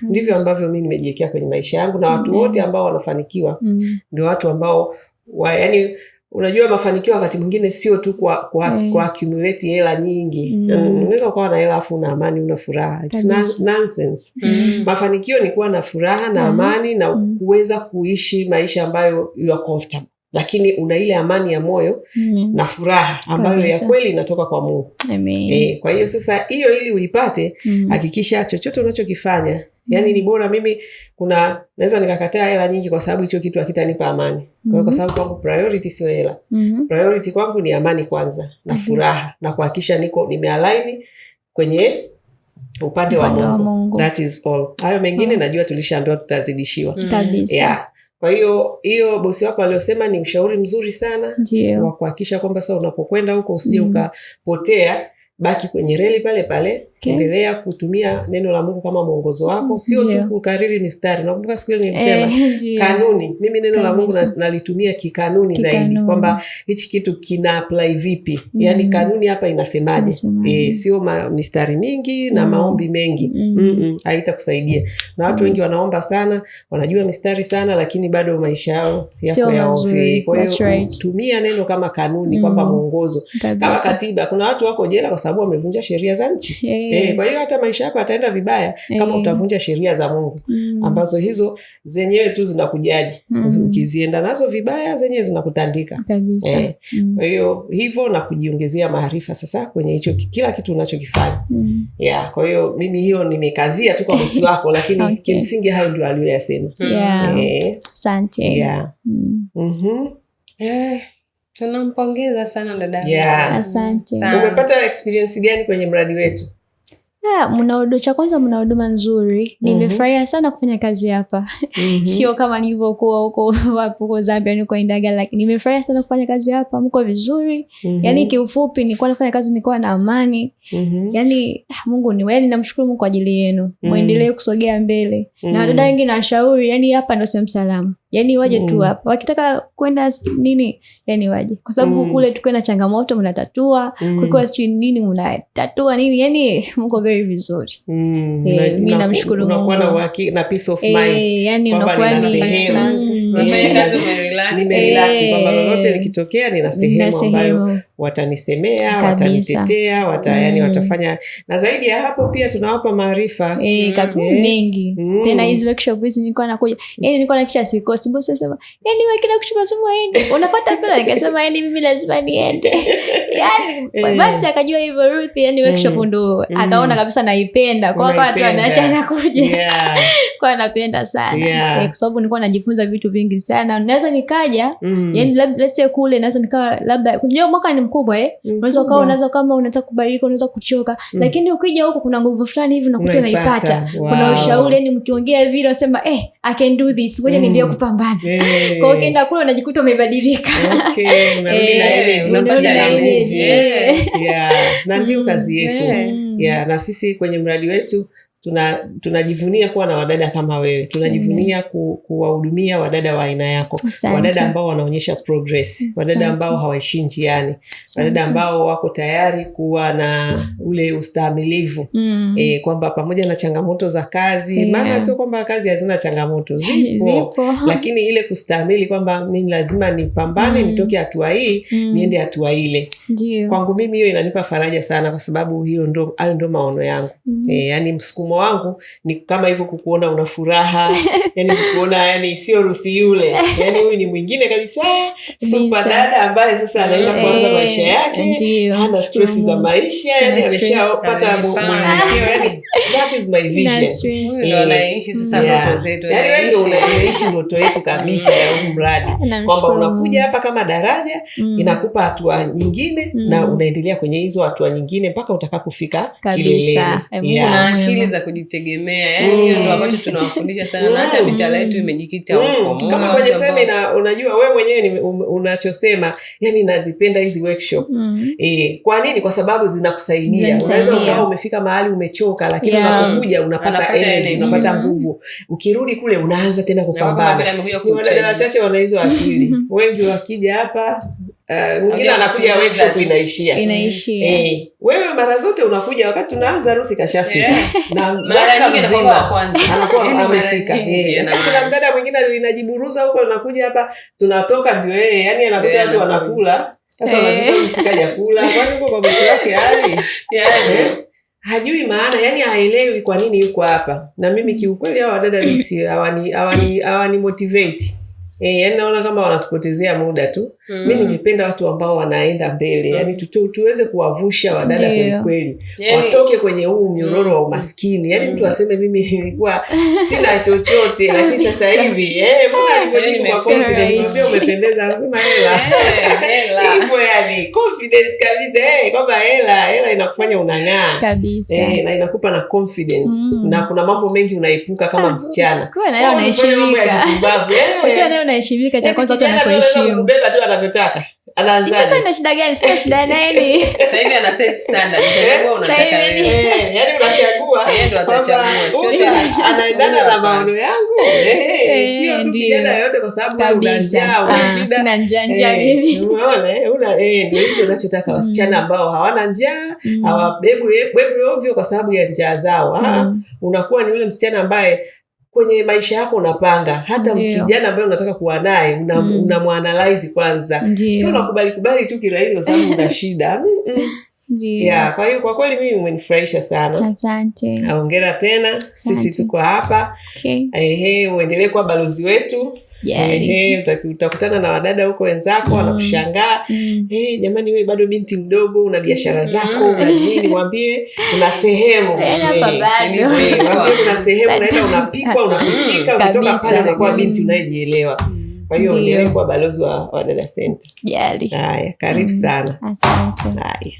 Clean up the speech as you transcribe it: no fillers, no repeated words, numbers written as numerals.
Ndivyo ambavyo mimi nimejiwekea kwenye maisha yangu, na watu wote ambao wanafanikiwa ndio watu ambao yani unajua mafanikio wakati mwingine sio tu kwa accumulate hela nyingi. Unaweza kuwa na hela afu una amani, una furaha. It's nonsense. Mafanikio ni kuwa na furaha na amani na kuweza kuishi maisha ambayo you are comfortable. Lakini una ile amani ya moyo na furaha ambayo ya kweli inatoka kwa Mungu. Kwa hiyo sasa hiyo ili uipate, hakikisha chochote unachokifanya. Yani ni bora mimi naweza nikakataa hela nyingi kwa sababu hicho kitu hakitanipa amani. Kwa sababu kwangu priority sio hela. Priority kwangu ni amani kwanza na furaha na kuhakikisha nimealign kwenye upande wa Mungu. That is all. Hayo mengine najua tulishaambiwa tutazidishiwa. Kwa hiyo bosi wako aliyosema ni ushauri mzuri sana wa kuhakikisha kwamba sasa unapokwenda huko usije ukapotea. Baki kwenye reli pale pale, endelea kutumia neno la Mungu kama mwongozo wako, sio tu kukariri mistari. Nakumbuka siku ile nilisema kanuni. Mimi neno la Mungu nalitumia kikanuni zaidi, kwamba hichi kitu kina apply vipi. Yani kanuni hapa inasemaje? Sio mistari mingi na maombi mengi. Haitakusaidia. Na watu wengi wanaomba sana, wanajua mistari sana, lakini bado maisha yao yako ya ovyo. Kwa hiyo tumia neno kama kanuni, kwamba mwongozo. Kama katiba, kuna watu wako jela kwa sababu wamevunja sheria za nchi. Kwa hiyo hata maisha yako yataenda vibaya kama utavunja sheria za Mungu, ambazo hizo zenyewe tu zinakujaji. Ukizienda nazo vibaya, zenyewe zinakutandika. Kwa hiyo hivyo, na kujiongezea maarifa sasa kwenye hicho kila kitu unachokifanya. Kwa hiyo mimi hiyo nimekazia tu kwa bosi wako, lakini kimsingi hayo ndio aliyoyasema. Asante. Tunampongeza sana dada. Asante. Umepata experience gani kwenye mradi wetu? Cha kwanza mna huduma nzuri. Nimefurahia sana kufanya kazi hapa. Sio kama nilivyokuwa huko Zambia niko Indaga, lakini nimefurahia sana kufanya kazi hapa. Mko vizuri. Yani kiufupi nilikuwa nafanya kazi nilikuwa na amani. Yani Mungu ni wewe, namshukuru Mungu kwa ajili yenu. Muendelee kusogea mbele. Na dada wengi nashauri, yani hapa ndio sehemu salama. Yani waje tu hapa. Wakitaka kwenda nini, yani waje. Kwa sababu kule tuko na changamoto mnatatua, kuko sijui nini mnatatua nini, yani mko very vizuri. Mimi namshukuru Mungu. Unakuwa na uhakika na peace of mind. Yani unakuwa unafanya kazi umerelax, kwamba lolote likitokea nina sehemu ambayo watanisemea, watanitetea, yani watafanya. Na zaidi ya hapo pia tunawapa maarifa mengi. Tena hizo workshop hizi nilikuwa nakuja. Yani nilikuwa nakisha sikosi. Bosi sema, yani wewe kila kuchukua somo aende. Unapata pesa, nikasema yani mimi lazima niende. Yani basi akajua hivyo Ruth, yani workshop ndo akaona kabisa naipenda. Kwa watu anaacha nakuja. Kwa anapenda sana. Kwa sababu nilikuwa najifunza vitu vingi sana. Naweza nikaja, yani let's say kule naweza nikawa labda unajua mwaka ni mkubwa unaweza kama unataka kubariki, unaweza kuchoka, lakini ukija huko kuna nguvu fulani hivi unakuta unaipata. Kuna ushauri, yani mkiongea vile unasema I can do this, ngoja niendelee kupambana. Kwa hiyo ukienda kule unajikuta umebadilika. Unarudi na energy, unapata na nguvu. Na ndio kazi yetu. Na sisi kwenye mradi wetu tunajivunia kuwa na wadada kama wewe. Tunajivunia kuwahudumia wadada wa aina yako. Wadada ambao wanaonyesha progress. Wadada ambao hawaishi njiani. Wadada ambao wako tayari kuwa na ule ustahimilivu. Kwamba pamoja na changamoto za kazi, maana sio kwamba kazi hazina changamoto, zipo. Lakini ile kustahimili kwamba mimi lazima nipambane, nitoke hatua hii, niende hatua ile. Kwangu mimi hiyo inanipa faraja sana, kwa sababu hayo ndo maono yangu. Yani msukumo wangu ni kama hivyo, kukuona una furaha, yani kukuona, yani sio Ruth yule, yani huyu ni mwingine kabisa, super dada ambaye sasa anaenda kuanza maisha yake, hana stress za maisha, yani ameshapata mwelekeo, yani that is my vision. Ndio anaishi sasa ndoto zetu, yani wewe ndio unaishi ndoto yetu kabisa ya huu mradi, kwamba unakuja hapa kama daraja, inakupa hatua nyingine na unaendelea kwenye hizo hatua nyingine mpaka utakapofika kileleni. Na akili za kujitegemea, yani hiyo ndio ambacho tunawafundisha sana, na hata mitaala yetu imejikita huko. Kama kwenye semina, unajua wewe mwenyewe unachosema, yani nazipenda hizi workshop. Kwa nini? Kwa sababu zinakusaidia. Unaweza ukawa umefika mahali umechoka, lakini unapokuja unapata energy, unapata nguvu. Ukirudi kule unaanza tena kupambana. Ni wadada wachache wana hizo akili. Wengi wakija hapa mwingine anakuja workshop inaishia. Wewe mara zote unakuja wakati tunaanza Ruthi kashafika. Na mara nyingine mzima anakuwa amefika. Kuna mdada mwingine linajiburuza huko anakuja hapa tunatoka ndio yani anakuta watu wanakula. Sasa unakuta mshikaji kula. Kwani uko kwa mtu wake hali? Hajui maana, yani haelewi kwa nini yuko hapa. Na mimi kiukweli hao wadada nisi hawani motivate. Yani naona kama wanatupotezea muda tu. Mimi ningependa watu ambao wanaenda mbele. Yani tuweze kuwavusha wadada kweli. Watoke kwenye huu mnyororo wa umaskini. Yani mtu aseme mimi nilikuwa sina chochote lakini sasa hivi mbona alivyojibu kwa confidence ndio umependeza anasema hela. Hivyo yani confidence kabisa kwamba hela inakufanya unang'aa kabisa. Na inakupa na confidence. Na kuna mambo mengi unaepuka kama msichana. Kwa nayo unaheshimika. Kwa nayo unaheshimika cha kwanza watu wanakuheshimu. Kubeba tu anavyotaka. Sasa ina shida gani? Sina shida nani? Sasa hivi ana set standard. Unachagua unataka wewe. Yani unachagua. Yeye ndo atachagua. Sio anaendana na maono yangu. Sio tu kijana yote kwa sababu una njaa, una shida. Sina njaa hivi. Unaona ndio hicho unachotaka wasichana ambao hawana njaa, hawabebwi ovyo kwa sababu ya njaa zao. Unakuwa ni yule msichana ambaye kwenye maisha yako unapanga hata kijana ambaye unataka kuwa naye unamuanalyze kwanza. Sio unakubali tu kirahisi kwa sababu una shida. Kwa hiyo kwa kweli mimi umenifurahisha sana. Asante. Hongera tena. Sisi tuko hapa. Uendelee kuwa balozi wetu. Utakutana na wadada huko wenzako wanakushangaa. Jamani wewe bado binti mdogo una biashara zako una nini, mwambie una sehemu. Una sehemu unaenda unapikwa unapikika ukitoka pale unakuwa binti unayejielewa. Kwa hiyo endelee kuwa balozi wa Wadada Center. Haya, karibu sana. Asante. Haya.